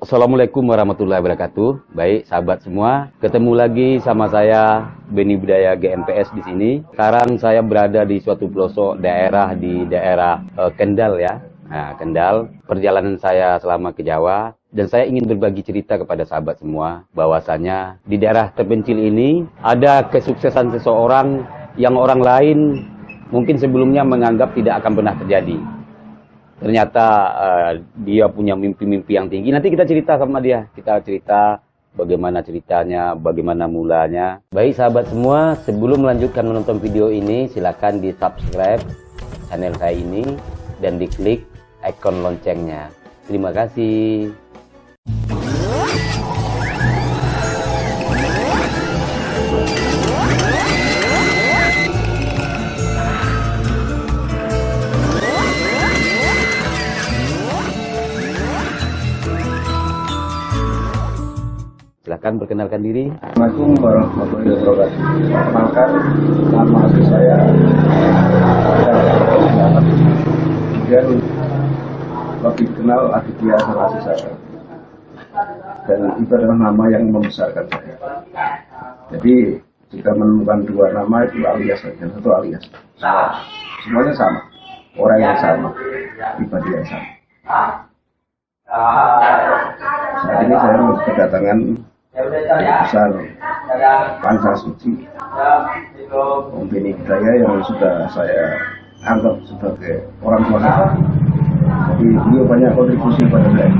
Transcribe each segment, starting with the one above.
Assalamualaikum warahmatullahi wabarakatuh. Baik, sahabat semua, ketemu lagi sama saya Beni Budaya GNPS di sini. Sekarang saya berada di suatu pelosok daerah di daerah Kendal ya. Nah, Kendal. Perjalanan saya selama ke Jawa dan saya ingin berbagi cerita kepada sahabat semua bahwasanya di daerah terpencil ini ada kesuksesan seseorang yang orang lain mungkin sebelumnya menganggap tidak akan pernah terjadi. Ternyata dia punya mimpi-mimpi yang tinggi. Nanti kita cerita sama dia. Kita cerita bagaimana ceritanya, bagaimana mulanya. Baik sahabat semua, sebelum melanjutkan menonton video ini, silakan di subscribe channel saya ini dan diklik ikon loncengnya. Terima kasih. Silakan perkenalkan diri. Assalamualaikum warahmatullahi wabarakatuh. Perkenalkan, nama saya kemudian lebih dikenal Aditya Sarasi saya. Dan itu adalah nama yang membesarkan saya. Jadi jika menemukan dua nama itu alias saja, satu alias. Semuanya sama, orang yang sama, pribadi yang sama. Saat ini saya kedatangan besar Pancang Suci Om Beni Budaya yang sudah saya anggap sebagai orang tua saya. Jadi beliau banyak kontribusi pada saya.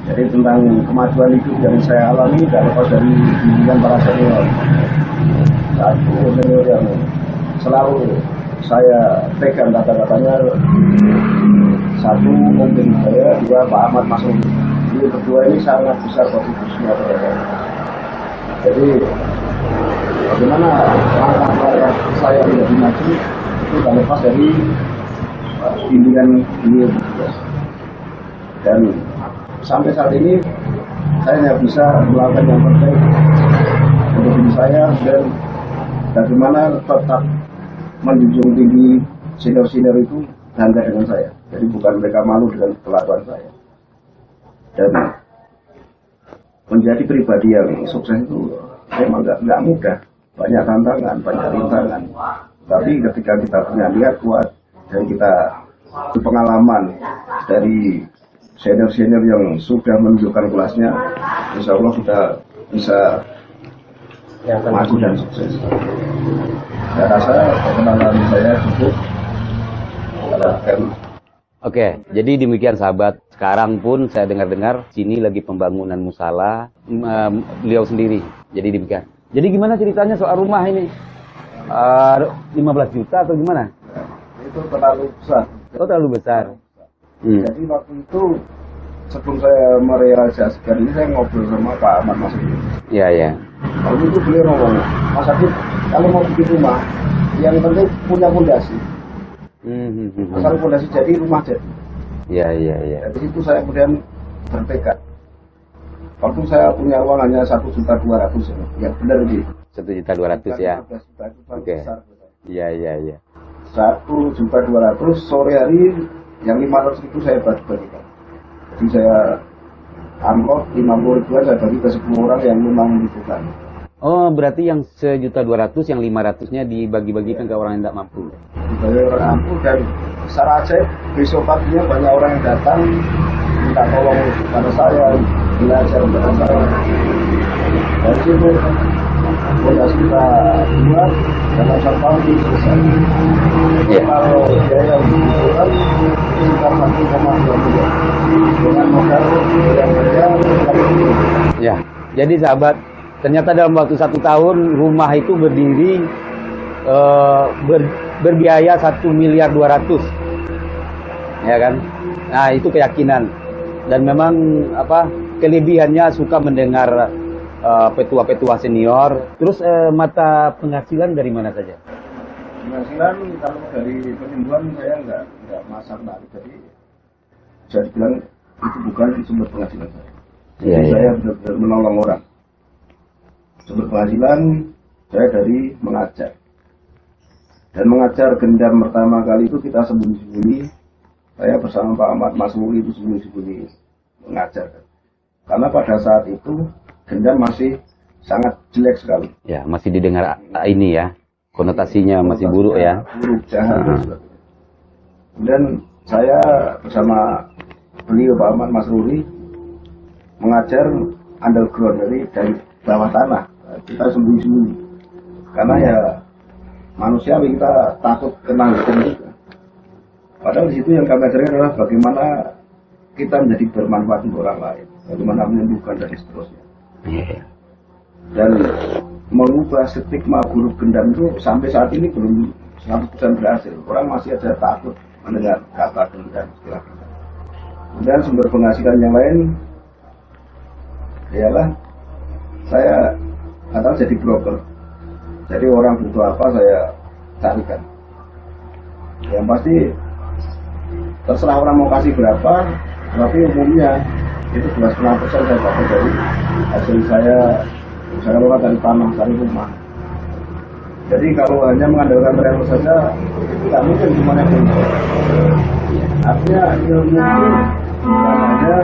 Jadi tentang kemajuan hidup yang saya alami tidak lepas dari bimbingan para senior. Satu senior yang selalu saya pegang kata-katanya, satu Om Beni Budaya, dua Pak Ahmad Masudi. Yang kedua ini sangat besar kontribusinya pada saya. Jadi bagaimana langkah-langkah saya menjadi maju itu tak lepas dari bimbingan beliau. Dan sampai saat ini saya tidak bisa melakukan yang terbaik untuk diri saya dan bagaimana tetap menjunjung tinggi senior-senior itu bangga dengan saya. Jadi bukan mereka malu dengan kelakuan saya. Dan menjadi pribadi yang sukses itu memang nggak mudah, banyak tantangan, banyak rintangan. Tapi ketika kita punya niat kuat dan kita berpengalaman dari senior-senior yang sudah menunjukkan kelasnya, insya Allah sudah bisa maju dan sukses. Saya rasa perkenalan saya cukup. Oke, jadi demikian sahabat. Sekarang pun saya dengar-dengar sini lagi pembangunan musala beliau sendiri. Jadi demikian. Jadi gimana ceritanya soal rumah ini? 15 juta atau gimana? Itu terlalu besar. Oh, terlalu besar. Jadi waktu itu sebelum saya merealisasikan ini, saya ngobrol sama Pak Ahmad Masudi. Iya, iya. Waktu itu beliau ngomong, Mas Adit, kalau mau bikin rumah, yang penting punya fondasi. Asal fondasi jadi, rumah jadi. Iya, iya, iya. Dari situ saya kemudian bertekad. Waktu saya punya uang hanya 1.200.000, ya benar ini. 1.200.000 ya. 15 juta itu paling Oke. besar. Iya, iya, iya. 1.200.000 sore hari yang 500.000 saya bagi-bagikan. Jadi saya angkot 50.000 saya bagi ke 10 orang yang memang membutuhkan. Oh, berarti yang 1.200.000, yang 500-nya dibagi-bagikan ke orang yang tidak mampu. Dibagi orang mampu dan secara ajaib besok paginya banyak orang yang datang minta tolong pada saya, belajar pada saya. Dari situ fondasi kita buat dalam 1 tahun ini selesai. Iya. Kalau biaya yang dibutuhkan sekitar 1,2 miliar dengan modal yang ada. Ya, jadi sahabat, ternyata dalam waktu 1 tahun rumah itu berdiri berbiaya 1.200.000.000, ya kan? Nah itu keyakinan dan memang kelebihannya suka mendengar petua-petua senior. Terus mata penghasilan dari mana saja? Penghasilan kalau dari penyembuhan saya nggak masak lagi, jadi bisa dibilang itu bukan sumber penghasilan saya. Iya, iya. Saya benar-benar menolong orang. Sumber penghasilan saya dari mengajar. Dan mengajar gendam pertama kali itu kita sembunyi-sembunyi. Saya bersama Pak Ahmad Masudi itu sembunyi-sembunyi mengajar. Karena pada saat itu Gendam masih sangat jelek sekali. Ya, masih didengar ini ya, konotasinya masih buruk ya. Buruk, jahat. Dan saya bersama beliau Pak Ahmad Mas Ruri mengajar underground dari bawah tanah. Kita sembunyi-sembunyi. Karena ya manusiawi, kita takut kena hukum juga. Padahal di situ yang kami ajarkan adalah bagaimana kita menjadi bermanfaat untuk orang lain, bagaimana menyembuhkan dan seterusnya. Dan mengubah stigma buruk Gendam itu sampai saat ini belum 100% berhasil. Orang masih ada takut mendengar kata Gendam, istilah Gendam. Dan sumber penghasilan yang lain ialah saya atau jadi broker. Jadi orang butuh apa saya carikan. Yang pasti terserah orang mau kasih berapa, tapi umumnya itu 12,5% saya dapat dari hasil saya keluar dari tanah, dari rumah. Jadi kalau hanya mengandalkan rel saja, tidak mungkin semuanya berubah. Artinya ilmu itu hanya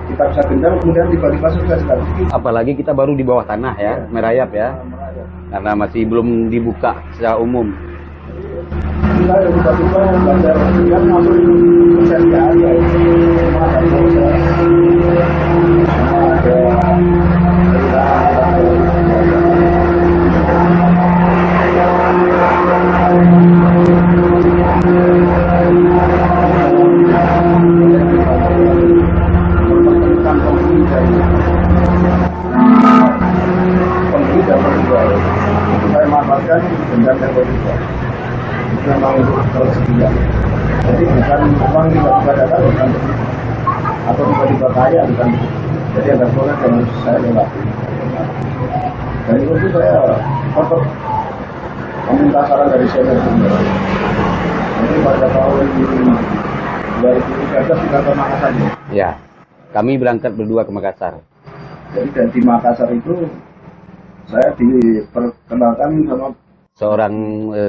kita bisa Gendam, kemudian tiba-tiba sukses lagi. Apalagi kita baru di bawah tanah ya, merayap ya, karena masih belum dibuka secara umum. Kita tiba-tiba belajar Gendam masuk proses yang ada, semua ada proses, semua saya manfaatkan Gendam yang berbeda. Itu memang tersedia. Jadi bukan uang tiba-tiba datang, bukan atau tiba-tiba kaya, bukan. Jadi ada proses yang harus saya lewati. Dan itu saya tetap meminta saran dari senior. Jadi pada tahun 2013 kita ke Makassar. Ya, kami berangkat berdua ke Makassar. Jadi di Makassar itu saya diperkenalkan sama seorang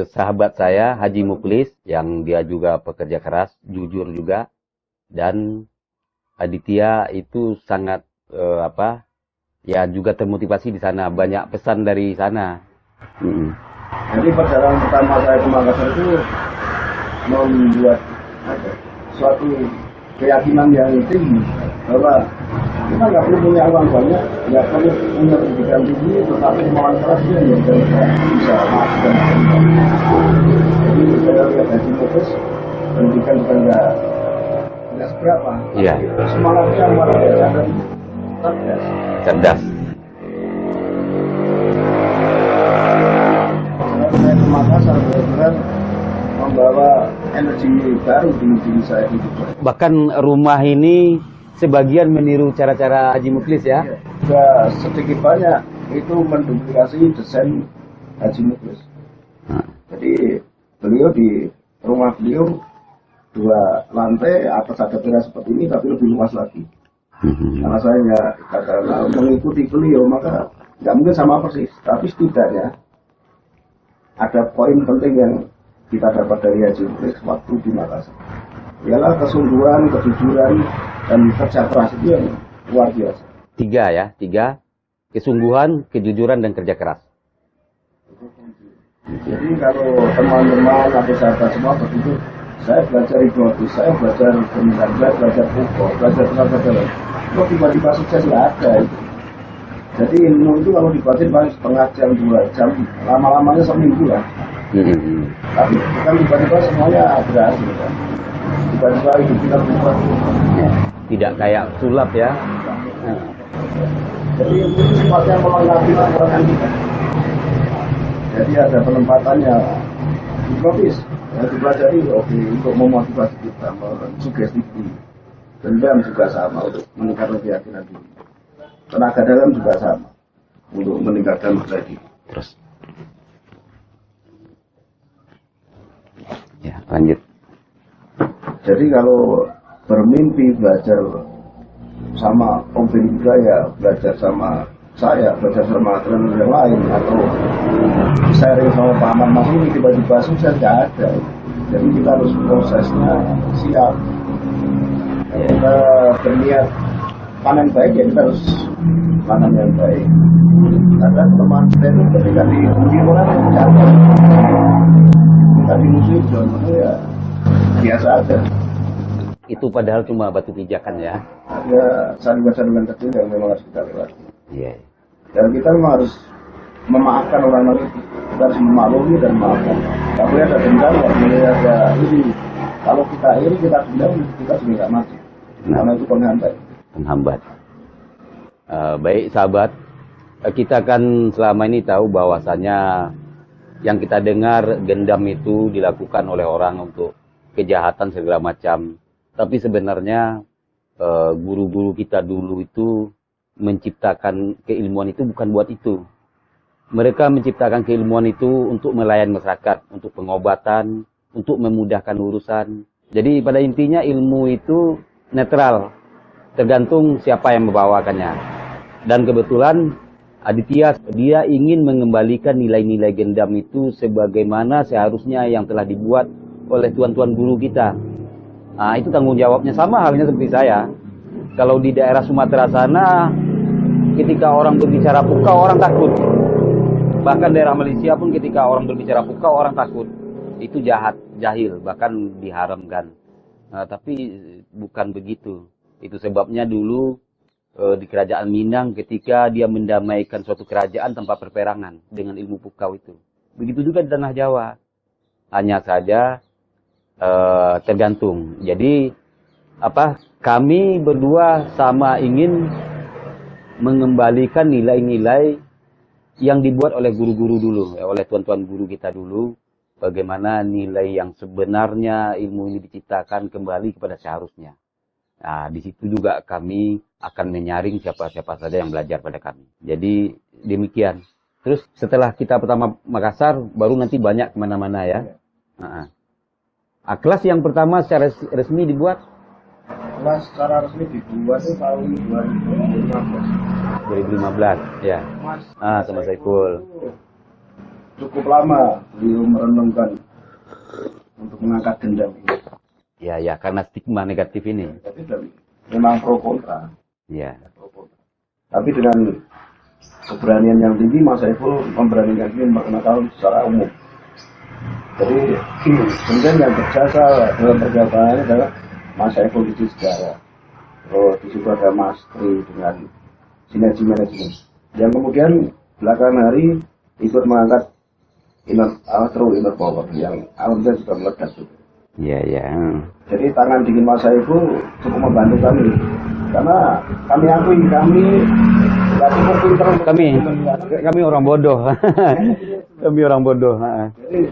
sahabat saya, Haji Muklis, yang dia juga pekerja keras, jujur juga, dan Aditya itu sangat ya juga termotivasi di sana, banyak pesan dari sana. Jadi perjalanan pertama saya ke Makassar itu membuat suatu keyakinan yang tinggi bahwa kita nggak perlu punya uang banyak, nggak perlu punya pendidikan tinggi, tetapi kemauan keras dia yang bisa masuk dan berkembang. Jadi saya lihat Haji Muklis, pendidikan bukan nggak seberapa. Iya. Semangatnya luar biasa dan cerdas. Cerdas. Saya ke Makassar benar-benar membawa energi baru di diri saya hidup. Bahkan rumah ini sebagian meniru cara-cara Haji Muklis ya. Juga sedikit banyak itu menduplikasi desain Haji Muklis. Jadi beliau di rumah beliau 2 lantai, atas ada teras seperti ini tapi lebih luas lagi. Karena saya ya katakanlah mengikuti beliau maka nggak mungkin sama persis, tapi setidaknya ada poin penting yang kita dapat dari Haji Muklis waktu di Makassar. Ialah kesungguhan, kejujuran, dan kerja keras itu yang luar biasa. 3 ya, 3. Kesungguhan, kejujuran, dan kerja keras. Jadi kalau teman-teman atau sahabat semua begitu, saya belajar hipnotis, saya belajar pemilihan, saya belajar pukul, belajar pesawat-pesawat. Kok tiba-tiba sukses nggak ada itu. Jadi ilmu itu kalau dibatin paling setengah jam, 2 jam, lama-lamanya seminggu lah. Tapi kan tiba-tiba semuanya berhasil kan. Tiba-tiba hidup kita berubah. Tidak kayak sulap ya. Jadi itu sifatnya melengkapi orang kita. Jadi ada penempatannya hipnotis yang dipelajari oke untuk memotivasi kita, sugesti. Gendam juga sama untuk meningkatkan keyakinan diri. Tenaga dalam juga sama untuk meningkatkan keyakinan. Terus. Ya, lanjut. Jadi kalau bermimpi belajar sama Om Beni Budaya, belajar sama saya, belajar sama trainer yang lain, atau sharing sama Pak Ahmad Mas Ruri, tiba-tiba sukses nggak ada. Jadi kita harus prosesnya siap. Kita berniat panen baik ya kita harus panen yang baik. Karena teman kita itu ketika diuji orang jatuh, kita dimusuhi juga ya biasa aja. Itu padahal cuma batu pijakan ya. Ada sandungan-sandungan kecil yang memang harus kita lewati. Iya. Dan kita memang harus memaafkan orang-orang itu. Kita harus memaklumi dan memaafkan. Gak boleh ada dendam, gak boleh ada iri. Kalau kita iri, kita dendam, kita juga nggak mati. Karena itu penghambat. Penghambat. Baik sahabat, kita kan selama ini tahu bahwasanya yang kita dengar dendam itu dilakukan oleh orang untuk kejahatan segala macam. Tapi sebenarnya guru-guru kita dulu itu menciptakan keilmuan itu bukan buat itu. Mereka menciptakan keilmuan itu untuk melayani masyarakat, untuk pengobatan, untuk memudahkan urusan. Jadi pada intinya ilmu itu netral, tergantung siapa yang membawakannya. Dan kebetulan Aditya, dia ingin mengembalikan nilai-nilai gendam itu sebagaimana seharusnya yang telah dibuat oleh tuan-tuan guru kita. Nah, itu tanggung jawabnya sama halnya seperti saya. Kalau di daerah Sumatera sana, ketika orang berbicara pukau, orang takut. Bahkan daerah Malaysia pun ketika orang berbicara pukau, orang takut. Itu jahat, jahil, bahkan diharamkan. Tapi bukan begitu. Itu sebabnya dulu di kerajaan Minang ketika dia mendamaikan suatu kerajaan tanpa perperangan dengan ilmu pukau itu. Begitu juga di tanah Jawa. Hanya saja tergantung. Jadi kami berdua sama ingin mengembalikan nilai-nilai yang dibuat oleh guru-guru dulu, oleh tuan-tuan guru kita dulu. Bagaimana nilai yang sebenarnya ilmu ini diciptakan kembali kepada seharusnya. Nah, di situ juga kami akan menyaring siapa-siapa saja yang belajar pada kami. Jadi demikian. Terus setelah kita pertama Makassar, baru nanti banyak kemana-mana ya. Kelas yang pertama secara resmi dibuat? Kelas secara resmi dibuat itu tahun 2015. 2015, ya. Sama Saiful. Cukup lama beliau merenungkan untuk mengangkat dendam ini. Ya, karena stigma negatif ini. Tapi memang pro kontra. Ya. Tapi dengan keberanian yang tinggi, Mas Saiful memberanikan diri memperkenalkan secara umum. Jadi kemudian yang berjasa dalam perjabatannya adalah Mas Saiful di sejarah. Di situ ada Mas Tri dengan sinergi manajemen. Yang kemudian belakangan hari ikut mengangkat inner power yang alhamdulillah sudah meledak. Iya. Jadi tangan dingin Mas Saiful cukup membantu kami. Karena kami akui nggak cukup pinter. Kami orang bodoh. Kami orang bodoh. Jadi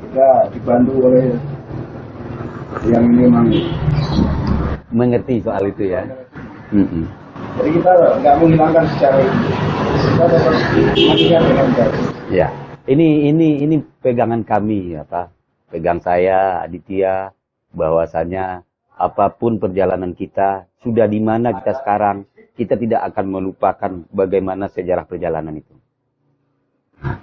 kita dibantu oleh yang memang mengerti soal itu ya. Jadi kita nggak menghilangkan secara itu. Kita tetap mengajarkan dengan baik. Ya. Ini pegangan kami pegang saya Aditya, bahwasanya apapun perjalanan kita, sudah di mana kita sekarang, kita tidak akan melupakan bagaimana sejarah perjalanan itu.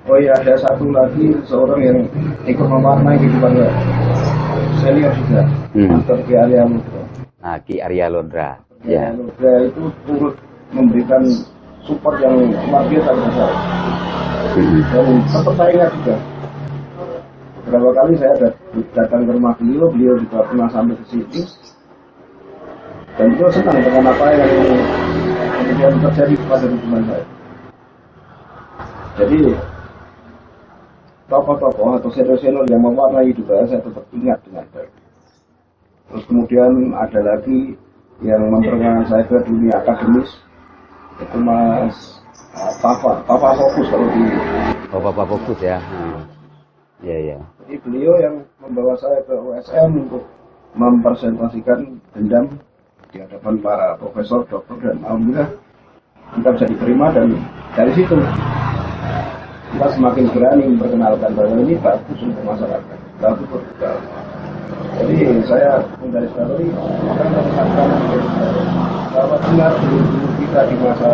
Oh iya, ada satu lagi seorang yang ikut mewarnai kehidupan senior juga, Master Ki Arya Lodra. Ki Arya Lodra. Ya. Lodra itu turut memberikan support yang luar biasa kepada saya. Dan tetap saya ingat juga. Beberapa kali saya datang ke rumah beliau juga pernah sampai ke sini. Dan beliau senang dengan apa yang kemudian terjadi pada hubungan saya. Jadi tokoh-tokoh atau senior-senior yang mewarnai hidup saya tetap ingat dengan baik. Terus kemudian ada lagi yang memperkenalkan saya ke dunia akademis, itu Mas Papa Fokus kalau di. Papa Fokus ya. Iya. Jadi beliau yang membawa saya ke USM untuk mempresentasikan dendam di hadapan para profesor, dokter, dan alhamdulillah kita bisa diterima, dan dari situ kita semakin berani memperkenalkan bahwa ini bagus untuk masyarakat, bagus untuk kita. Jadi saya menggarisbawahi bahwa benar dulu kita di masa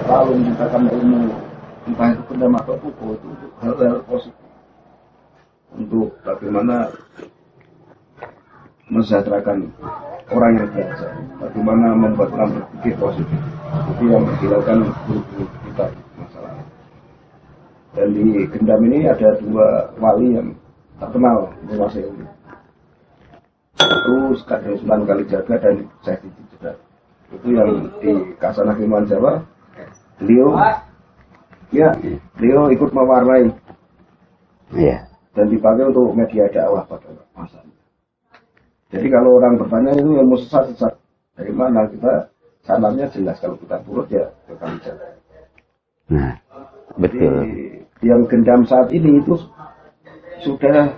lalu menciptakan ilmu, entah itu dendam atau pukul, itu untuk hal-hal positif, untuk bagaimana mensejahterakan orang yang belajar, bagaimana membuat orang berpikir positif. Itu yang dilakukan guru-guru kita masalahnya. Dan di Gendam ini ada dua wali yang terkenal menguasai ini. Itu Kadri Sunan Kalijaga dan Syekh Siti Jenar. Itu yang di Kasana Kemauan Jawa, beliau ikut mewarnai. Iya. Dan dipakai untuk media dakwah pada masanya. Jadi kalau orang bertanya itu ilmu sesat dari mana, kita sanarnya jelas, kalau kita turut ya ke Kalijaga. Nah, betul. Jadi, yang Gendam saat ini itu sudah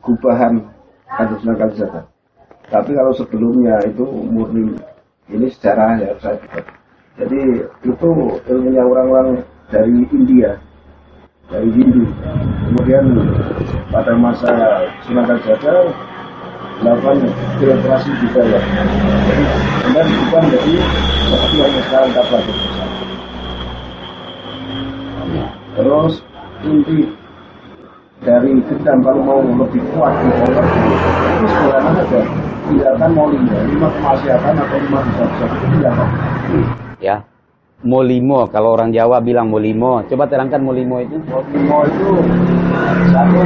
gubahan Kanjeng Sunan Kalijaga. Tapi kalau sebelumnya itu murni, ini sejarah ya saya buat. Jadi itu ilmunya orang-orang dari India, dari Hindu. Kemudian pada masa Sunan Kalijaga melakukan filtrasi budaya. Jadi benar bukan jadi seperti yang sekarang kita pelajari. Terus inti dari Gendam kalau mau lebih kuat di bawah itu sederhana saja, tinggalkan molimo, 5 kemaksiatan atau 5 dosa-dosa itu tinggalkan. Ya, molimo, kalau orang Jawa bilang molimo. Coba terangkan molimo itu. Molimo itu satu,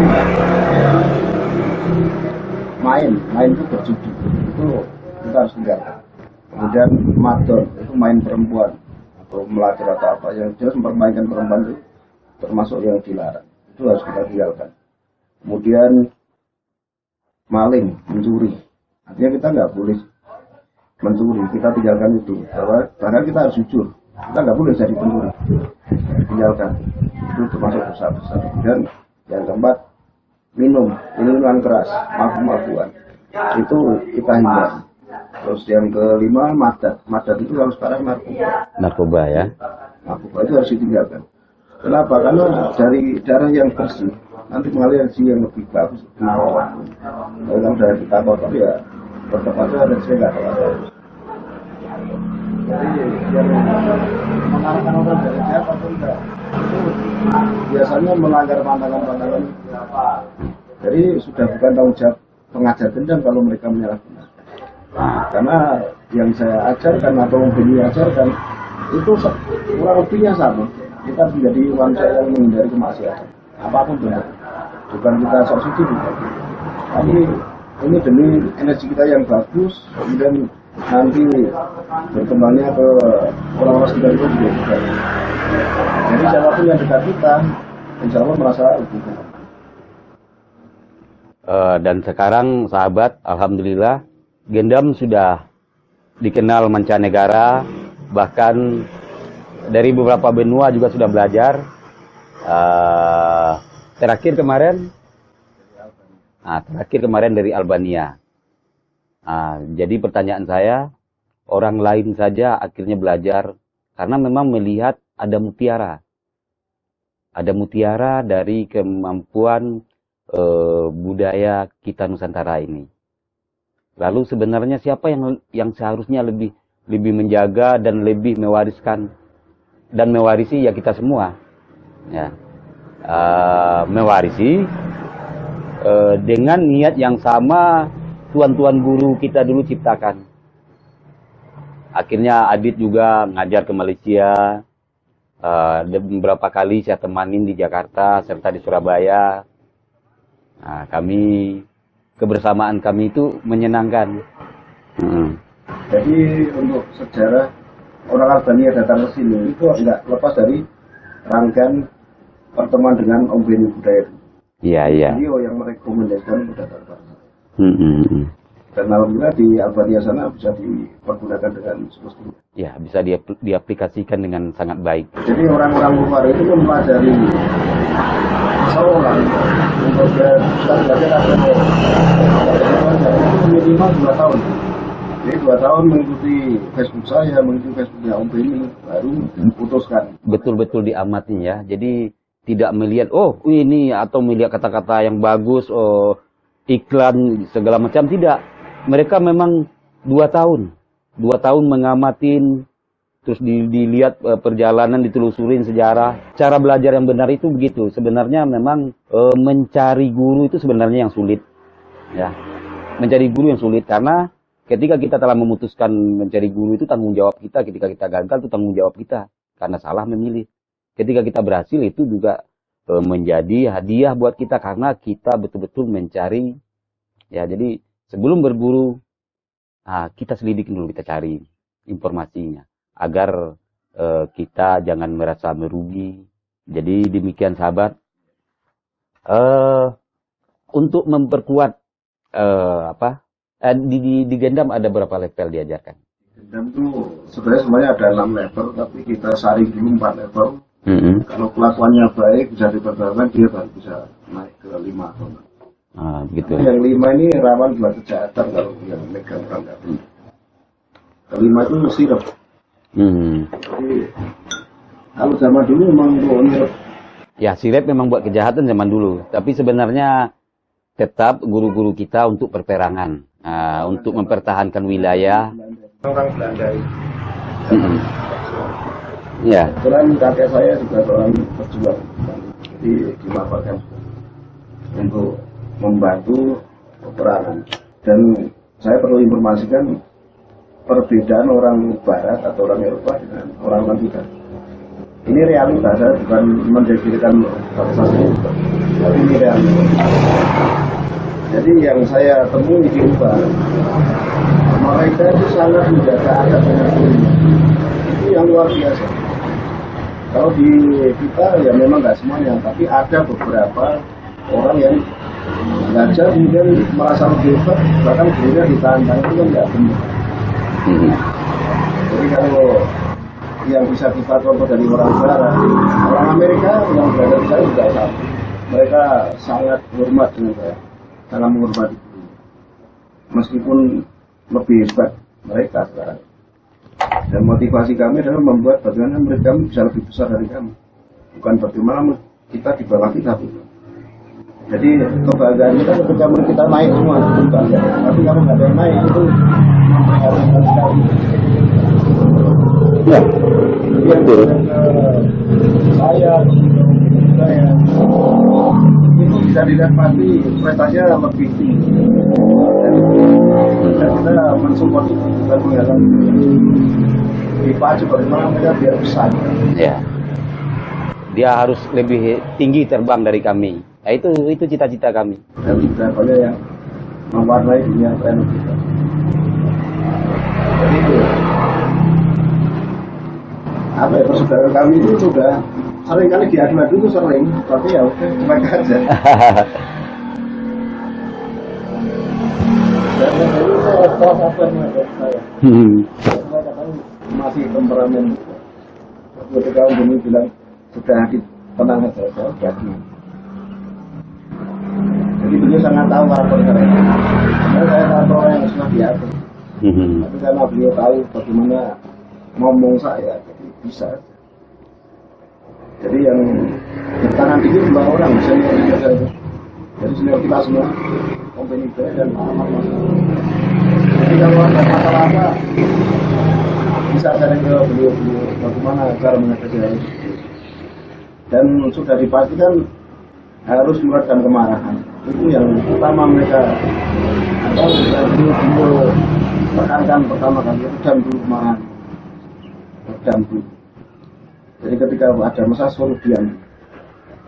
main itu berjudi, itu kita harus tinggalkan. Kemudian madon, itu main perempuan atau melacur atau apa yang jelas mempermainkan perempuan itu termasuk yang dilarang, itu harus kita tinggalkan. Kemudian maling, mencuri, artinya kita nggak boleh mencuri, kita tinggalkan itu. Bahkan kita harus jujur, kita nggak boleh jadi pencuri, tinggalkan, itu termasuk dosa besar. Dan yang keempat, minuman keras, mabuk-mabukan, itu kita hindari. Terus yang kelima, madat itu kalau sekarang Narkoba ya. narkoba itu harus ditinggalkan. Kenapa? Karena dari darah yang bersih nanti mengalir energi yang lebih bagus, lebih bawah. Kalau dari kita kotor ya tetap aja ada saya nggak tahu. Jadi yang mengarahkan orang dari siapa pun enggak, itu biasanya melanggar pandangan-pandangan. Jadi sudah bukan tanggung jawab pengajar Gendam kalau mereka menyalahgunakan. Karena yang saya ajarkan atau membeli ajarkan itu kurang lebihnya sama. Kita menjadi manusia yang menghindari kemaksiatan apapun benar, bukan kita sok suci bukan. Tapi ini demi energi kita yang bagus, kemudian nanti berkembangnya ke orang-orang sekitar itu juga baik. Jadi siapapun yang dekat kita, insya Allah merasa lebih baik. Dan sekarang sahabat, alhamdulillah Gendam sudah dikenal mancanegara, bahkan dari beberapa benua juga sudah belajar. Terakhir kemarin dari Albania. Jadi pertanyaan saya, orang lain saja akhirnya belajar karena memang melihat ada mutiara. Ada mutiara dari kemampuan budaya kita Nusantara ini. Lalu sebenarnya siapa yang seharusnya lebih menjaga dan lebih mewariskan dan mewarisi, ya kita semua, ya, mewarisi dengan niat yang sama tuan-tuan guru kita dulu ciptakan. Akhirnya Adit juga ngajar ke Malaysia, beberapa kali saya temanin di Jakarta serta di Surabaya. Nah, kebersamaan kami itu menyenangkan. Jadi untuk sejarah orang Albania datang ke sini itu enggak lepas dari rangkaian pertemuan dengan Om Beni Budaya. Iya. Beliau yang merekomendasikan untuk datang ke sini. Dan alhamdulillah di Albania sana bisa dipergunakan dengan semestinya. Ya, bisa diaplikasikan dengan sangat baik. Jadi orang-orang luar itu mempelajari seorang untuk belajar agama itu minimal 2 tahun. Jadi 2 tahun mengikuti Facebook saya, mengikuti Facebooknya Om Beni, baru putuskan. Betul-betul diamatin ya. Jadi tidak melihat ini atau melihat kata-kata yang bagus, iklan segala macam, tidak. Mereka memang 2 tahun mengamatin, terus dilihat perjalanan, ditelusurin sejarah. Cara belajar yang benar itu begitu. Sebenarnya memang mencari guru itu sebenarnya yang sulit, ya. mencari guru yang sulit, karena ketika kita telah memutuskan mencari guru itu tanggung jawab kita. Ketika kita gagal itu tanggung jawab kita karena salah memilih. Ketika kita berhasil itu juga menjadi hadiah buat kita karena kita betul-betul mencari. Ya, jadi sebelum berguru kita selidiki dulu, kita cari informasinya agar kita jangan merasa merugi. Jadi demikian sahabat. Untuk memperkuat di Gendam ada berapa level diajarkan? Gendam itu sebenarnya ada 6 level, tapi kita saring dulu 4 level. Kalau kelakuannya baik bisa dipertahankan, dia baru bisa naik ke 5 atau 6. Begitu. Yang 5 ini rawan buat kejahatan kalau yang megang orang nggak benar. Kelima itu sirep. Jadi kalau zaman dulu memang untuk ya, sirep memang buat kejahatan zaman dulu. Tapi sebenarnya tetap guru-guru kita untuk perperangan, untuk mempertahankan wilayah. Orang Belanda. Ya. Kebetulan kakek saya juga orang berjuang, jadi dimanfaatkan untuk membantu peperangan. Dan saya perlu informasikan perbedaan orang Barat atau orang Eropa dengan orang kita. Ini realita, saya bukan menjadikan bangsa ini, tapi ini realita. Jadi yang saya temui di Eropa, mereka itu sangat menjaga adat dan budaya. Itu yang luar biasa. Kalau di kita ya memang nggak semuanya, tapi ada beberapa orang yang belajar kemudian merasa lebih hebat, bahkan gurunya ditantang, itu kan nggak benar. Jadi kalau yang bisa kita contoh dari orang Barat, orang Amerika yang berada di sana juga sama. Mereka sangat hormat dengan saya, sangat menghormati guru. Meskipun lebih hebat mereka sekarang. Dan motivasi kami adalah membuat bagaimana mereka bisa lebih besar dari kami. Bukan bagaimana kita di bawah kita. Jadi kebahagiaan kita ketika kita naik semua, tapi kalau nggak ada yang naik itu memprihatinkan sekali. Ya, betul. Saya itu bisa dilihat pasti prestasinya lebih tinggi. Dan kita mensupport itu bukan menghalang dipacu bagaimana mereka biar besar. Ya, dia harus lebih tinggi terbang dari kami. Nah, itu cita-cita kami. Dan juga banyak yang mewarnai dunia teknologi kita. Jadi itu apa ya, persaudaraan kami itu sudah sering kali diadu-adu itu sering, tapi ya udah cuek aja. Dan itu salah satu yang menurut saya. Saya kadang masih temperamen. Ketika Om Beni bilang sudah tenang aja, saya sudah tenang. Jadi beliau sangat tahu karakter saya. Karena saya tahu orang yang sudah diatur. Tapi karena beliau tahu bagaimana ngomong saya, jadi bisa. Jadi yang bertangan tinggi 2 orang, senior kita itu. Jadi senior kita semua, kompeni dan amat-amat. Jadi kalau ada masalah apa, bisa cari ke beliau bagaimana cara mengatasi hal itu. Dan sudah dipastikan harus meredam kemarahan. Itu yang utama mereka beliau tekankan pertama kali, redam dulu kemarahan. Redam dulu. Jadi ketika ada masalah suruh diam.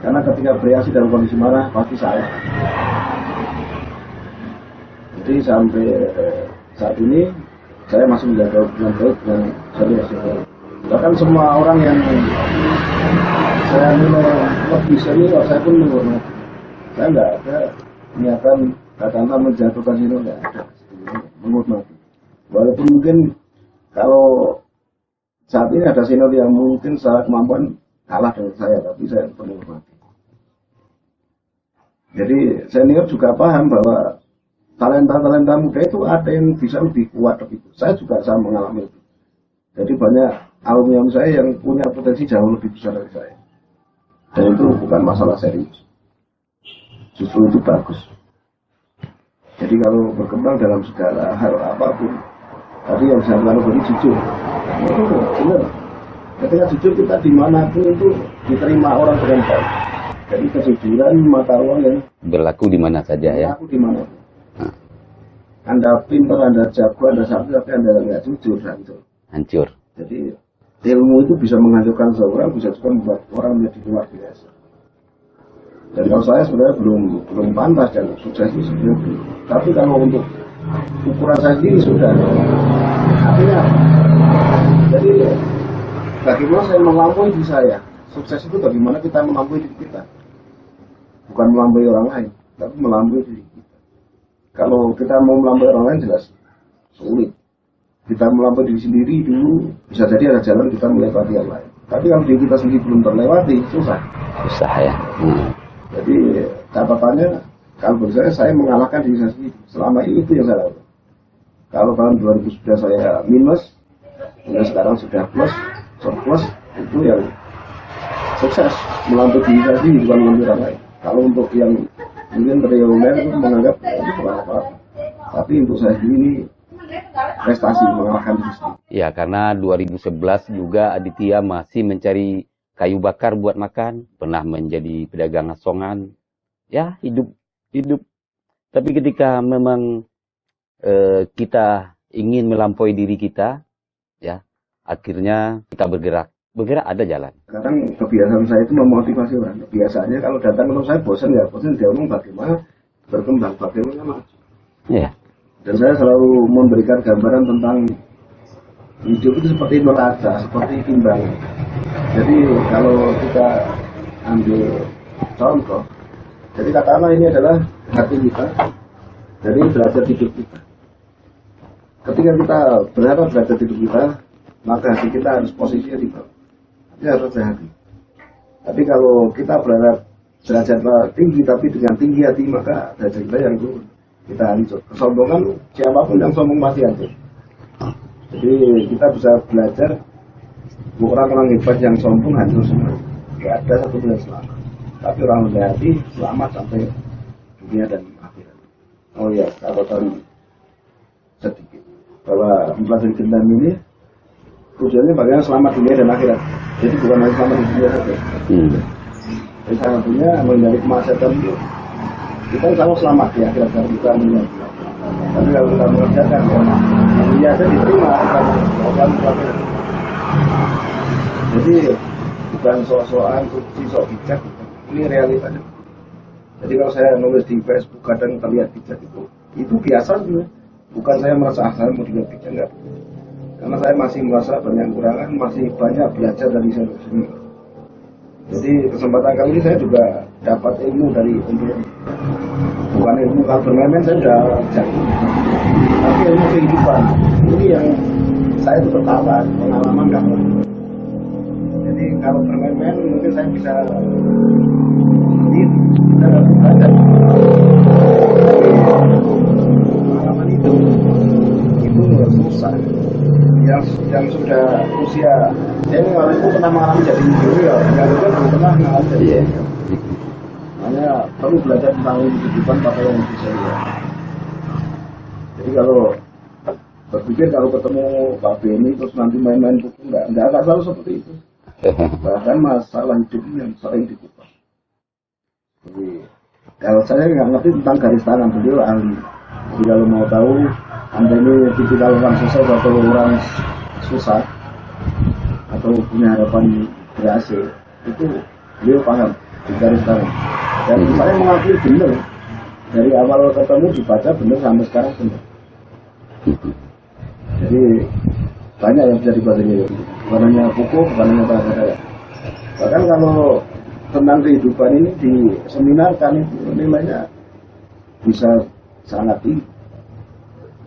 Karena ketika bereaksi dalam kondisi marah pasti salah. Jadi sampai saat ini saya masih menjaga hubungan baik dengan senior. Bahkan semua orang yang saya nilai lebih senior, saya pun menghormati. Saya nggak ada niatan katakanlah menjatuhkan senior, nggak ada. Menghormati. Walaupun mungkin kalau saat ini ada senior yang mungkin secara kemampuan kalah dengan saya, tapi saya menghormati. Jadi senior juga paham bahwa talenta-talenta muda itu ada yang bisa lebih kuat lebih. Saya juga sama mengalami itu. Jadi banyak alumni saya yang punya potensi jauh lebih besar dari saya. Dan itu bukan masalah serius. Justru itu bagus. Jadi kalau berkembang dalam segala hal apapun, tadi yang saya bilang tadi jujur. Itu benar. Ketika jujur kita dimanapun itu diterima orang dengan baik. Jadi kejujuran mata uang yang berlaku di mana saja ya. berlaku di mana. Anda pintar, Anda jago, Anda sakti, tapi Anda nggak jujur, hancur. Hancur. Jadi ilmu itu bisa menghancurkan seorang, bisa juga membuat orang menjadi luar biasa. Dan kalau saya sebenarnya belum pantas dan sukses itu sebenarnya belum. Tapi kalau untuk ukuran saya sendiri sudah. Artinya, jadi bagaimana saya melampaui diri saya? Sukses itu bagaimana kita melampaui diri kita? Bukan melampaui orang lain, tapi melampaui diri kita. Kalau kita mau melampaui orang lain jelas sulit. Kita melampaui diri sendiri dulu, bisa jadi ada jalan kita melewati yang lain. Tapi kalau diri kita sendiri belum terlewati, susah. Susah ya. Jadi catatannya, kalau menurut saya mengalahkan diri saya sendiri. Selama ini itu yang saya lakukan. Kalau tahun 2000 sudah saya minus, dan sekarang sudah plus, surplus, itu yang sukses. Melampaui diri saya sendiri, bukan melampaui orang lain. Kalau untuk yang mungkin triliuner itu menganggap itu bukan apa-apa. Tapi untuk saya sendiri ini prestasi mengalahkan diri sendiri. Ya, karena 2011 juga Aditya masih mencari kayu bakar buat makan, pernah menjadi pedagang asongan. Ya, hidup. Tapi ketika memang kita ingin melampaui diri kita, ya, akhirnya kita bergerak ada jalan. Kadang kebiasaan saya itu memotivasi orang. Kebiasaannya kalau datang ke saya bosan, dia ngomong bagaimana berkembang, bagaimana maju. Ya. Dan saya selalu memberikan gambaran tentang hidup itu seperti neraca, seperti timbangan. Jadi kalau kita ambil contoh, jadi katakanlah ini adalah hati kita, jadi derajat hidup kita. Ketika kita berharap derajat hidup kita, maka hati kita harus posisinya di bawah. Ini harus hati. Tapi kalau kita berharap derajat tinggi, tapi dengan tinggi hati, maka derajat kita yang turun. Kita hancur. Kesombongan, siapapun yang sombong pasti hancur. Jadi kita bisa belajar, orang-orang hebat yang sombong hancur semua. Tidak ada satu pun yang selamat. Tapi orang rendah hati selamat sampai dunia dan akhirat. Oh ya, catatan sedikit bahwa mempelajari dendam ini tujuannya bagaimana selamat dunia dan akhirat. Jadi bukan hanya selamat di dunia saja. Jadi salah satunya menghindari kemaksiatan itu. Kita insya Allah selamat di akhirat kalau kita menghindari. Tapi kalau kita mengerjakan, ya biasa diterima akan akhirat. Jadi bukan sok-sokan, sok bijak, ini realitanya. Jadi kalau saya nulis di Facebook kadang terlihat bijak itu biasa sebenarnya. Bukan saya merasa saya mau dilihat bijak, enggak. Karena saya masih merasa banyak kurangan, masih banyak belajar dari saya sendiri. Jadi kesempatan kali ini saya juga dapat ilmu dari untuk bukan ilmu kalau bermain saya sudah jago, tapi ilmu kehidupan ini yang saya itu tertawa pengalaman kamu. Jadi kalau bermain mungkin saya bisa belajar pengalaman itu susah. Yang sudah usia, saya mengalami itu pernah mengalami jadi junior, yang juga belum pernah mengalami jadi senior. Makanya perlu belajar tentang kehidupan pada yang bisa lihat. Jadi kalau berpikir kalau ketemu Pak Beni terus nanti main-main buku, enggak selalu seperti itu. Bahkan masalah hidup yang sering dikupas. Jadi kalau saya nggak ngerti tentang garis tangan, beliau ahli. Jadi kalau mau tahu Anda ini tipikal orang sukses atau orang susah atau punya harapan berhasil, itu beliau paham di garis tangan. Dan saya mengakui benar dari awal ketemu dibaca benar sampai sekarang benar. Jadi banyak yang bisa dibaca ini, bukan hanya buku, bukan hanya bahasa saya. Bahkan kalau tentang kehidupan ini di seminar kan itu nilainya bisa sangat tinggi.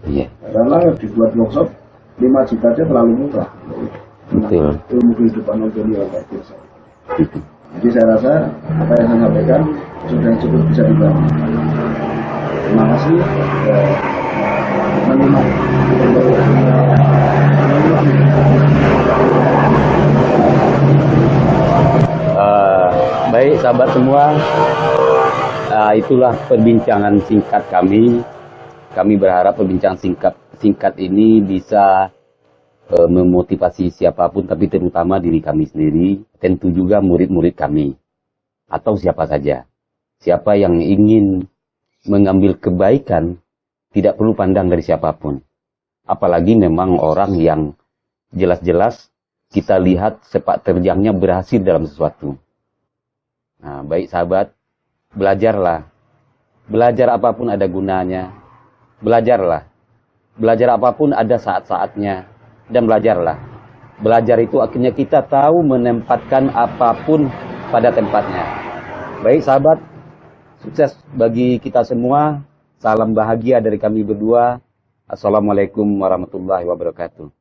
Iya. Karena dibuat workshop 5 juta aja terlalu murah. Betul. Ilmu kehidupan dunia luar biasa. Jadi saya rasa apa yang saya sampaikan sudah cukup bisa dibantu. Terima kasih. Menyimak. Baik sahabat semua, itulah perbincangan singkat kami. Kami berharap perbincangan singkat ini bisa memotivasi siapapun, tapi terutama diri kami sendiri, tentu juga murid-murid kami, atau siapa saja. Siapa yang ingin mengambil kebaikan tidak perlu pandang dari siapapun. Apalagi memang orang yang jelas-jelas kita lihat sepak terjangnya berhasil dalam sesuatu. Nah, baik sahabat, belajarlah. Belajar apapun ada gunanya. Belajarlah. Belajar apapun ada saat-saatnya. Dan belajarlah. Belajar itu akhirnya kita tahu menempatkan apapun pada tempatnya. Baik sahabat, sukses bagi kita semua. Salam bahagia dari kami berdua. Assalamualaikum warahmatullahi wabarakatuh.